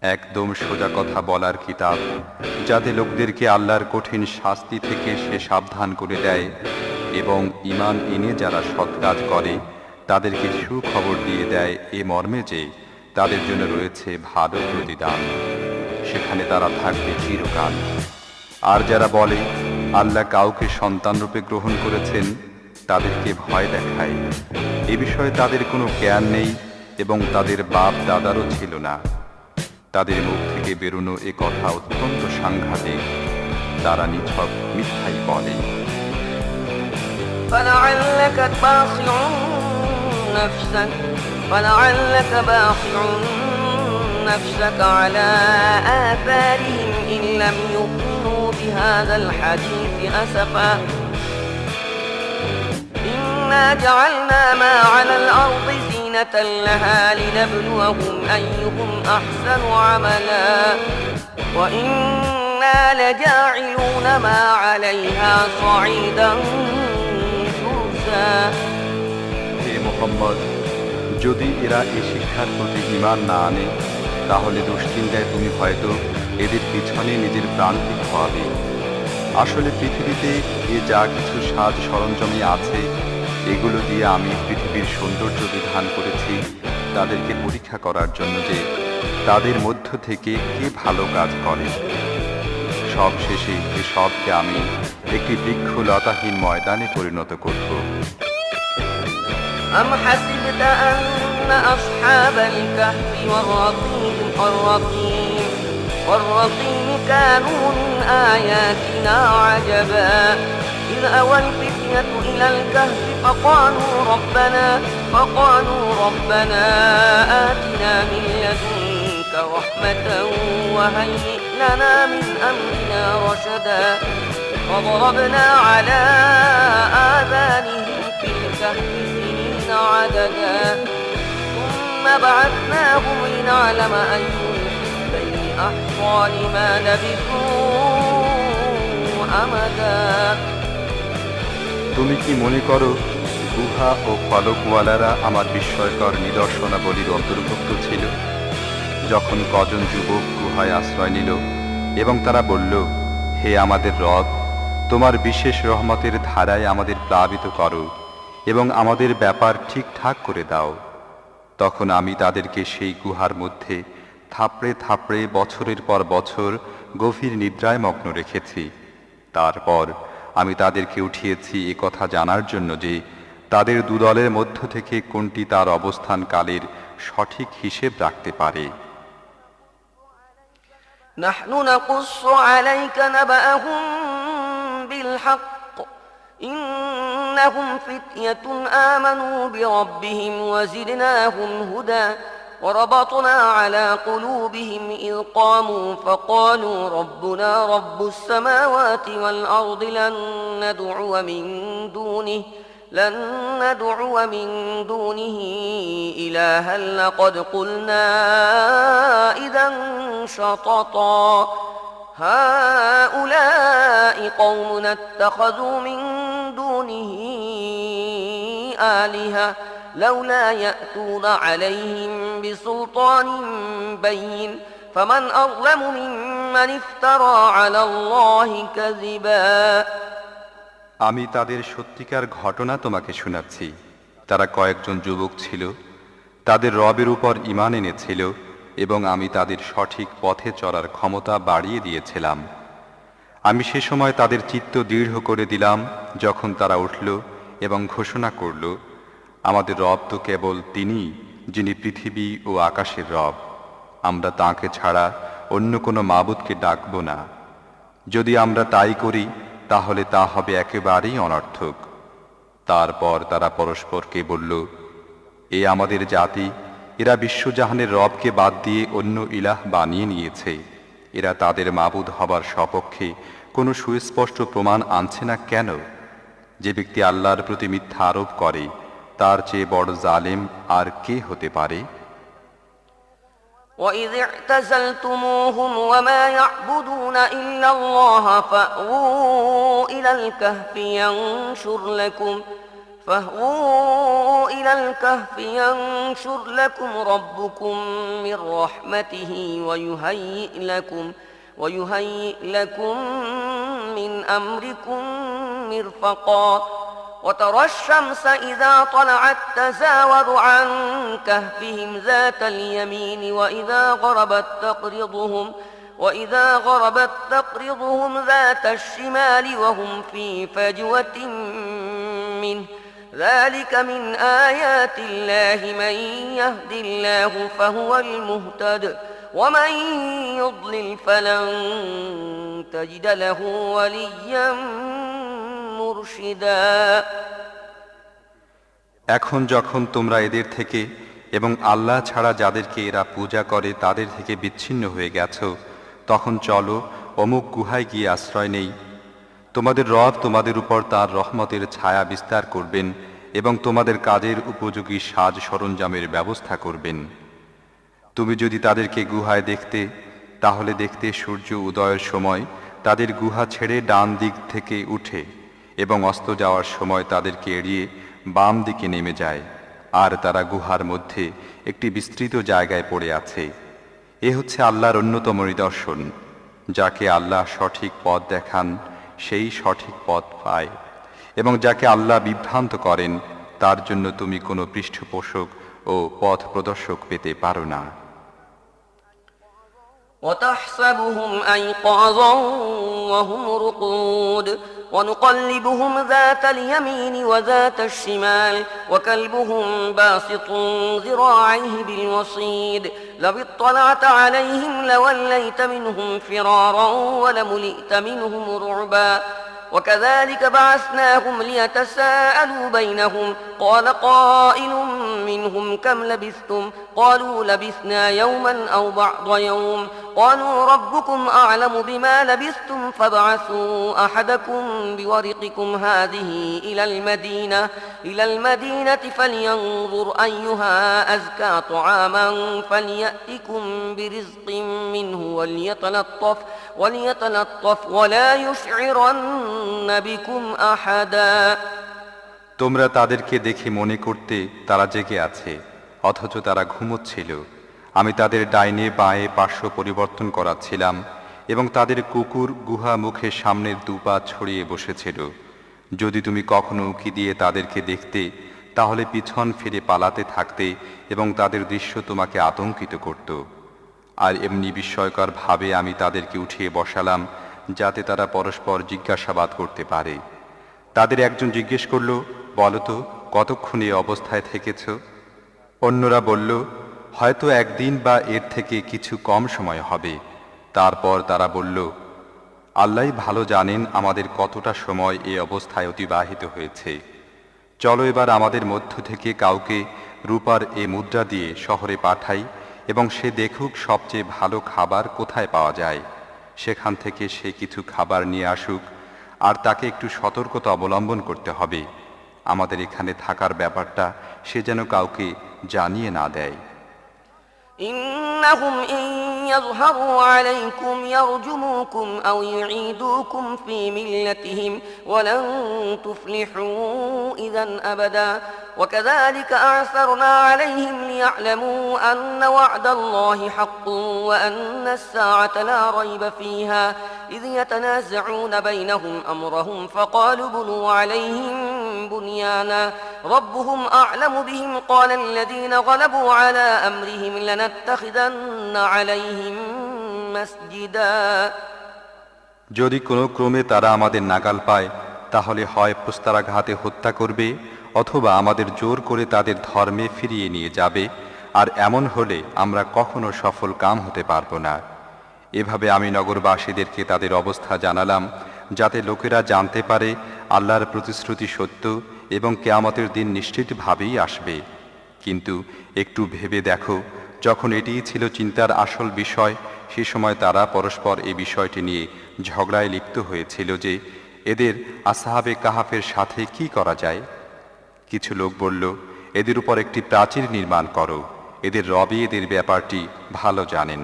একদম সোজা কথা বলার কিতাব, যাতে লোকদেরকে আল্লাহর কঠিন শাস্তি থেকে সে সাবধান করে দেয় এবং ঈমান এনে যারা সৎ কাজ করে তাদেরকে সুখবর দিয়ে দেয় এ মর্মে যে তাদের জন্য রয়েছে ভালো প্রতিদান, সেখানে তারা থাকবে চিরকাল। আর যারা বলে আল্লাহ কাউকে সন্তানরূপে গ্রহণ করেছেন, তাদেরকে ভয় দেখায়। এ বিষয়ে তাদের কোনো জ্ঞান নেই এবং তাদের বাপ দাদারও ছিল না। তাদের মুখ থেকে বেরোনো এ কথা অত্যন্ত সাংঘাতিক। তারা নিছক মিথ্যাই বলে। نفسك على آثارهم إن لم يؤمنوا بهذا الحديث أسفا إنا جعلنا ما على الأرض زينة لها لنبلوهم أيهم أحسن عملا وإنا لجاعلون ما عليها صعيدا جرزا হে মুহাম্মদ, যদি এরা এই শিক্ষার প্রতি ঈমান না আনে, তাহলে দুশ্চিন্তায় তুমি হয়তো এদের পিছনে নিজের প্রাণকে খোয়াবে। আসলে পৃথিবীতে এ যা কিছু সাজ সরঞ্জামে আছে, এগুলো দিয়ে আমি পৃথিবীর সৌন্দর্য বিধান করেছি তাদেরকে পরীক্ষা করার জন্য যে তাদের মধ্য থেকে কে ভালো কাজ করে। সব শেষে এ সবকে আমি একটি বৃক্ষলতাহীন ময়দানে পরিণত করব। أم حسبت أن أصحاب الكهف والرقيم كانوا من آياتنا عجبا إذ أوى الفتية إلى الكهف فقالوا ربنا آتنا من لدنك رحمة وهيئ لنا من أمرنا رشدا فضربنا على آذانهم في الكهف عددا ثم بعثناهم لنعلم أي الحزبين أحصى لما لبثوا أمدا তুমি কি মনে করো গুহা ও ফলকওয়ালারা আমার বিস্ময়কর নিদর্শনাবলীর অন্তর্ভুক্ত ছিল? যখন কজন যুবক গুহায় আশ্রয় নিল এবং তারা বলল, হে আমাদের রব, তোমার বিশেষ রহমতের ধারায় আমাদের প্লাবিত করো এবং আমাদের ব্যাপার ঠিকঠাক করে দাও। তখন আমি তাদেরকে সেই গুহার মধ্যে থাপড়ে থাপড়ে বছরের পর বছর গভীর নিদ্রায় মগ্ন রেখেছি। তারপর আমি তাদেরকে উঠিয়েছি এ কথা জানার জন্য যে তাদের দুদলের মধ্য থেকে কোনটি তার অবস্থান কালের সঠিক হিসেব রাখতে পারে। نحن نقص عليك نبأهم بالحق إنهم فتية آمنوا بربهم وزدناهم هدى وربطنا على قلوبهم إذ قاموا فقالوا ربنا رب السماوات والأرض لن ندعو من دونه إلها لقد قلنا إذا شططا هؤلاء قومنا اتخذوا من دونه آلهة لولا يأتون عليهم بسلطان بين فمن أظلم ممن افترى على الله كذبا আমি তাদের সত্যিকার ঘটনা তোমাকে শোনাচ্ছি। তারা কয়েকজন যুবক ছিল, তাদের রবের উপর ঈমান এনেছিল এবং আমি তাদের সঠিক পথে চলার ক্ষমতা বাড়িয়ে দিয়েছিলাম। আমি সে সময় তাদের চিত্ত দৃঢ় করে দিলাম যখন তারা উঠল এবং ঘোষণা করল, আমাদের রব তো কেবল তিনি, যিনি পৃথিবী ও আকাশের রব। আমরা তাঁকে ছাড়া অন্য কোনো মাবুদকে ডাকব না। যদি আমরা তাই করি তাহলে তা হবে একেবারেই অনর্থক। তারপর তারা পরস্পরকে বলল, এ আমাদের জাতি, এরা বিশ্বজাহানের রবকে বাদ দিয়ে অন্য ইলাহ বানিয়ে নিয়েছে। এরা তাদের মাবুদ হবার সপক্ষে কোনো সুস্পষ্ট প্রমাণ আনছে না কেন? যে ব্যক্তি আল্লাহর প্রতি মিথ্যা আরোপ করে তার চেয়ে বড় জালেম আর কে হতে পারে? وَإِذِ اعْتَزَلْتُمُوهُمْ وَمَا يَعْبُدُونَ إِلَّا اللَّهَ فَأْوُوا إِلَى الْكَهْفِ فاهووا إلى الكهف ينشر لكم ربكم من رحمته ويهيئ لكم من أمركم مرفقا وترى الشمس إذا طلعت تزاور عن كهفهم ذات اليمين وإذا غربت تقرضهم ذات الشمال وهم في فجوة منه ذلك من آيات الله من يهد الله فهو المهتد ومن يضلل فلن تجد له وليا مرشدا এখন যখন তোমরা এদের থেকে এবং আল্লাহ ছাড়া যাদেরকে এরা পূজা করে তাদের থেকে বিচ্ছিন্ন হয়ে গেছো, তখন চলো অমুক গুহায় গিয়ে আশ্রয় নেই। তোমাদের রব তোমাদের উপর তার রহমতের ছায়া বিস্তার করবেন এবং তোমাদের কাজের উপযোগী সাজ সরঞ্জামের ব্যবস্থা করবেন। তুমি যদি তাদেরকে গুহায় দেখতে, তাহলে দেখতে সূর্য উদয়ের সময় তাদের গুহা ছেড়ে ডান দিক থেকে উঠে এবং অস্ত যাওয়ার সময় তাদেরকে এড়িয়ে বাম দিকে নেমে যায়, আর তারা গুহার মধ্যে একটি বিস্তৃত জায়গায় পড়ে আছে। এ হচ্ছে আল্লাহর অন্যতম নিদর্শন। যাকে আল্লাহ সঠিক পথ দেখান সেই সঠিক পথ পায়, এবং যাকে আল্লাহ বিভ্রান্ত করেন তার জন্য তুমি কোনো পৃষ্ঠপোষক ও পথ প্রদর্শক পেতে পারো না। وتحسبهم أيقاظا وهم رقود ونقلبهم ذات اليمين وذات الشمال وكلبهم باسط ذراعيه بالوصيد لو اطلعت عليهم لوليت منهم فرارا ولملئت منهم رعبا وكذلك بعثناهم ليتساءلوا بينهم قال قائل منهم كم لبثتم قالوا لبثنا يوما أو بعض يوم قالوا ربكم أعلم بما لبثتم فابعثوا أحدكم بورقكم هذه إلى المدينة فلينظر أيها أزكى طعاما فليأتكم برزق منه وليتلطف ولا يشعرن بكم أحدا তোমরা তাদেরকে দেখে মনে করতে তারা জেগে আছে, অথচ তারা ঘুমোচ্ছিল। আমি তাদের ডাইনে বাঁয়ে পার্শ্ব পরিবর্তন করাচ্ছিলাম এবং তাদের কুকুর গুহা মুখে সামনের দুপা ছড়িয়ে বসেছিল। যদি তুমি কখনো উঁকি দিয়ে তাদেরকে দেখতে, তাহলে পিছন ফিরে পালাতে থাকতে এবং তাদের দৃশ্য তোমাকে আতঙ্কিত করত। আর এমনি বিস্ময়কর ভাবে আমি তাদেরকে উঠিয়ে বসালাম যাতে তারা পরস্পর জিজ্ঞাসাবাদ করতে পারে। তাদের একজন জিজ্ঞেস করল, বলো তো কতক্ষণ এই অবস্থায় থেকেছ? অন্যরা বলল, হয়তো একদিন বা এর থেকে কিছু কম সময় হবে। তারপর তারা বলল, আল্লাহই ভালো জানেন আমাদের কতটা সময় এই অবস্থায় অতিবাহিত হয়েছে। চলো এবার আমাদের মধ্য থেকে কাউকে রূপার এ মুদ্রা দিয়ে শহরে পাঠাই এবং সে দেখুক সবচেয়ে ভালো খাবার কোথায় পাওয়া যায়। সেখান থেকে সে কিছু খাবার নিয়ে আসুক, আর তাকে একটু সতর্কতা অবলম্বন করতে হবে। আমাদের এখানে থাকার ব্যাপারটা সে যেন কাউকে জানিয়ে না দেয়। إنهم إن يظهروا عليكم يرجموكم أو يعيدوكم في ملتهم ولن تفلحوا إذا أبدا وكذلك أعثرنا عليهم ليعلموا أن وعد الله حق وأن الساعة لا ريب فيها إذ يتنازعون بينهم أمرهم فقالوا بنوا عليهم بنيانا ربهم أعلم بهم قال الذين غلبوا على أمرهم لنتخذن عليهم مسجدا যদি কোনো ক্রমে তারা আমাদের নাগাল পায়, তাহলে হয় প্রস্তারাঘাতে হত্যা করবে অথবা আমাদের জোর করে তাদের ধর্মে ফিরিয়ে নিয়ে যাবে, আর এমন হলে আমরা কখনো সফল কাম হতে পারব না। এভাবে আমি নগরবাসীদেরকে তাদের অবস্থা জানালাম, যাতে লোকেরা জানতে পারে আল্লাহর প্রতিশ্রুতি সত্য এবং কিয়ামতের দিন নিশ্চিতভাবেই আসবে। কিন্তু একটু ভেবে দেখো, যখন এটিই ছিল চিন্তার আসল বিষয়, সে সময় তারা পরস্পর এই বিষয়টি নিয়ে ঝগড়ায় লিপ্ত হয়েছিল যে এদের আসহাবে কাহাফের সাথে কি করা যায়। কিছু লোক বলল, এদের উপর একটি প্রাচীর নির্মাণ করো, এদের রবই এদের ব্যাপারটি ভালো জানেন।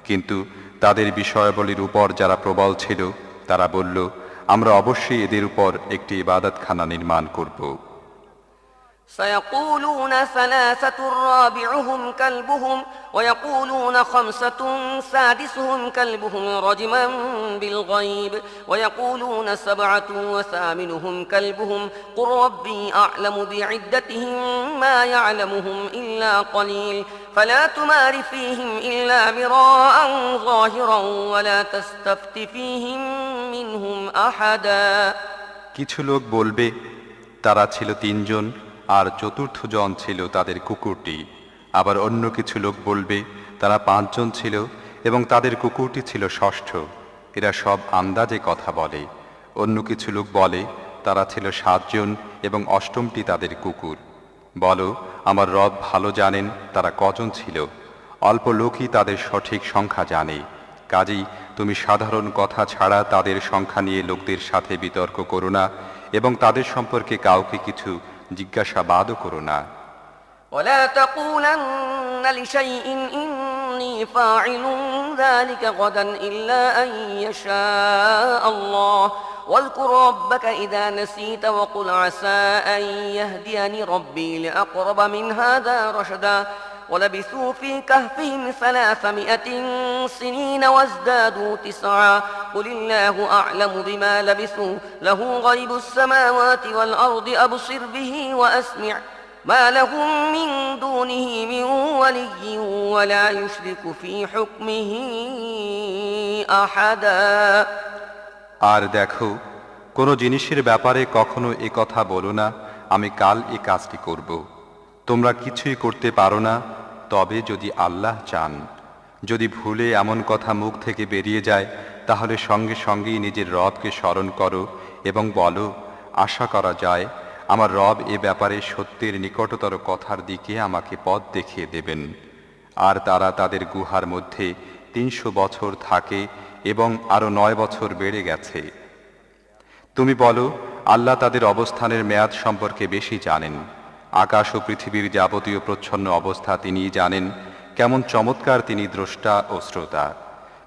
কিন্তু তাদের বিষয়াবলীর উপর যারা প্রবল ছিল তারা বলল, আমরা অবশ্যই এদের উপর একটি ইবাদতখানা নির্মাণ করব। سيقولون ثلاثة رابعهم كلبهم ويقولون خمسة سادسهم كلبهم رجما بالغيب ويقولون سبعة وثامنهم كلبهم قل ربي أعلم بعدتهم ما يعلمهم إلا قليل فلا تمار فيهم إلا مراء ظاهرا ولا تستفت فيهم منهم أحدا কিছু লোক বলবে তারা ছিল তিনজন আর চতুর্থ জন ছিল তাদের কুকুরটি। আবার অন্য কিছু লোক বলবে তারা পাঁচজন ছিল এবং তাদের কুকুরটি ছিল ষষ্ঠ। এরা সব আন্দাজে কথা বলে। অন্য কিছু লোক বলে তারা ছিল সাতজন এবং অষ্টমটি তাদের কুকুর। বলো, আমার রব ভালো জানেন তারা কজন ছিল। অল্প লোকই তাদের সঠিক সংখ্যা জানে। কাজেই তুমি সাধারণ কথা ছাড়া তাদের সংখ্যা নিয়ে লোকদের সাথে বিতর্ক করো না এবং তাদের সম্পর্কে কাউকে কিছু জিজ্ঞাসাবাদও করো না। ولا تقولن لشيء إني فاعل ذلك غدا إلا أن يشاء الله واذكر ربك إذا نسيت وقل عسى أن يهديني ربي لأقرب من هذا رشدا ولبثوا في كهفهم 300 سنين وازدادوا 9 قل الله أعلم بما لبثوا له غيب السماوات والأرض أبصر به وأسمع ما لهم من دونه من ولي ولا يشرك في حكمه أحدا আর দেখো, কোনো জিনিসের ব্যাপারে কখনো এ কথা বলো না আমি কাল এই কাজটি করব। তোমরা কিছুই করতে পারো না তবে যদি আল্লাহ চান। যদি ভুলে এমন কথা মুখ থেকে বেরিয়ে যায় তাহলে সঙ্গে সঙ্গেই নিজের রবকে স্মরণ করো এবং বলো, আশা করা যায় আমার রব এ ব্যাপারে সত্যের নিকটতর কথার দিকে আমাকে পথ দেখিয়ে দেবেন। আর তারা তাদের গুহার মধ্যে 300 বছর থাকে এবং আরো 9 বছর বেড়ে গেছে। তুমি বলো, আল্লাহ তাদের অবস্থানের মেয়াদ সম্পর্কে বেশি জানেন। আকাশ ও পৃথিবীর যাবতীয় প্রচ্ছন্ন অবস্থা তিনিই জানেন। কেমন চমৎকার তিনি দ্রষ্টা ও শ্রোতা।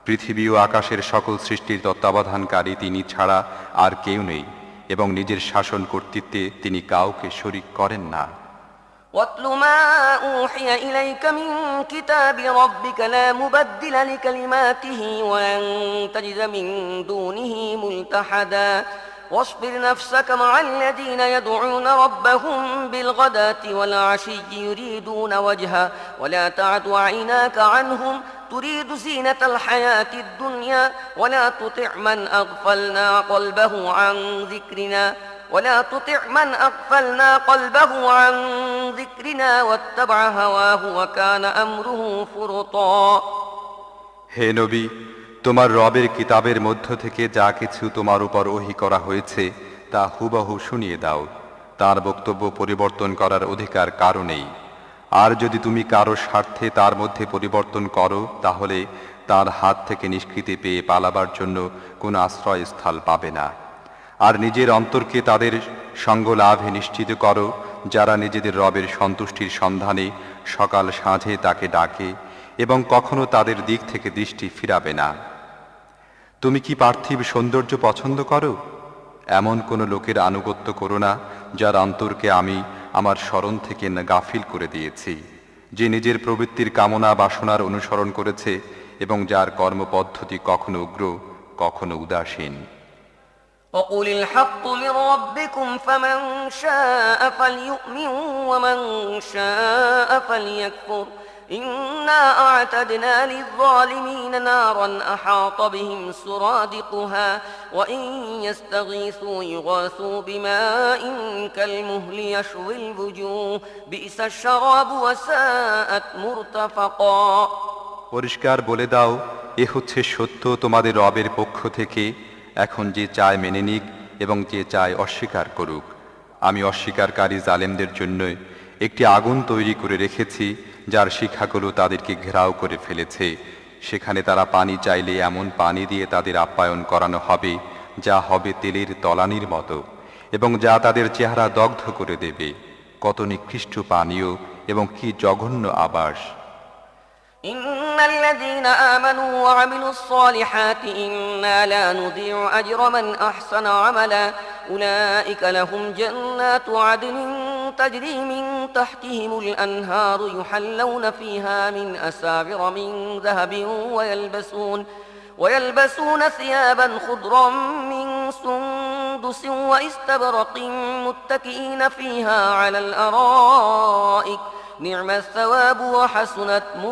পৃথিবী ও আকাশের সকল সৃষ্টির তত্ত্বাবধানকারী তিনি ছাড়া আর কেউ নেই এবং নিজের শাসন কর্তৃত্বে তিনি কাউকে শরীক করেন না। واتل ما أوحي إليك من كتاب ربك لا مبدل لكلماته ولن تجد من دونه ملتحدا واصبر نفسك مع الذين يدعون ربهم بالغداة والعشي يريدون وجهه ولا تعد عيناك عنهم تريد زينة الحياة الدنيا ولا تطع من أغفلنا قلبه عن ذكرنا واتبع هواه وكان أمره فرطا হে নবী, তোমার রবের কিতাবের মধ্য থেকে যা কিছু তোমার উপর ওহী করা হয়েছে তা হুবহু শুনিয়ে দাও। তার বক্তব্য পরিবর্তন করার অধিকার কারো নেই। আর যদি তুমি কারো স্বার্থে তার মধ্যে পরিবর্তন করো তাহলে তার হাত থেকে নিষ্কৃতি পেয়ে পালাবার জন্য কোনো আশ্রয়স্থল পাবে না। আর নিজের অন্তরকে তাদের সঙ্গ লাভে নিশ্চিত করো যারা নিজেদের রবের সন্তুষ্টির সন্ধানে সকাল সাঁঝে তাকে ডাকে এবং কখনো তাদের দিক থেকে দৃষ্টি ফিরাবে না। তুমি কি পার্থিব সৌন্দর্য পছন্দ করো? এমন কোনো লোকের আনুগত্য করো না যার অন্তরকে আমি আমার স্মরণ থেকে গাফিল করে দিয়েছি, যে নিজের প্রবৃত্তির কামনা বাসনার অনুসরণ করেছে এবং যার কর্মপদ্ধতি কখনো উগ্র কখনো উদাসীন। وقل الحق من ربكم فمن شاء فليؤمن ومن شاء فليكفر إنا أعتدنا للظالمين نارا أحاط بهم سرادقها وإن يستغيثوا يغاثوا بماء كالمهل يشوي الوجوه بئس الشراب وساءت مرتفقا পরিষ্কার বলে দাও, এ হচ্ছে সত্য তোমাদের রবের পক্ষ থেকে। এখন যে চায় মেনে নিক এবং যে চায় অস্বীকার করুক। আমি অস্বীকারী জালেমদের জন্য একটি আগুন তৈরি করে রেখেছি যার শিখাগুলো তাদেরকে ঘেরাও করে ফেলেছে। সেখানে তারা পানি চাইলে এমন পানি দিয়ে তাদের আপ্যায়ন করানো হবে যা হবে তেলের তলানির মতো এবং যা তাদের চেহারা দগ্ধ করে দেবে। কত নিকৃষ্ট পানীয় এবং কি জঘন্য আবাস! إن الذين آمنوا وعملوا الصالحات إنا لا نضيع أجر من أحسن عملا أولئك لهم جنات عدن تجري من تحتهم الأنهار يحلون فيها من أساور من ذهب ويلبسون ثيابا خضرا من سندس وإستبرق متكئين فيها على الأرائك نعم الثواب وحسنت